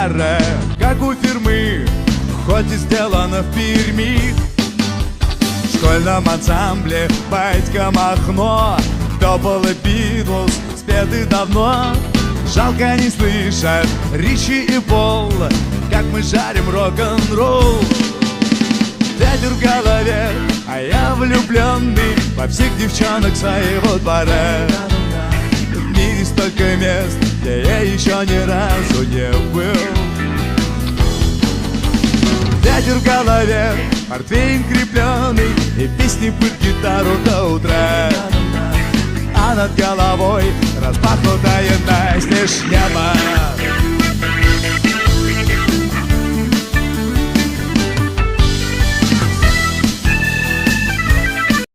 Как у фирмы, хоть и сделано в Перми. В школьном ансамбле Батька Махно, топовый Битлз спеты давно. Жалко не слышат Ричи и Пол, как мы жарим рок-н-ролл. Ветер в голове, а я влюбленный во всех девчонок своего двора. В мире столько мест, где я еще ни разу не был. Ветер в голове, портвейн крепленый и песни под гитару до утра. А над головой распахнутое настежь небо.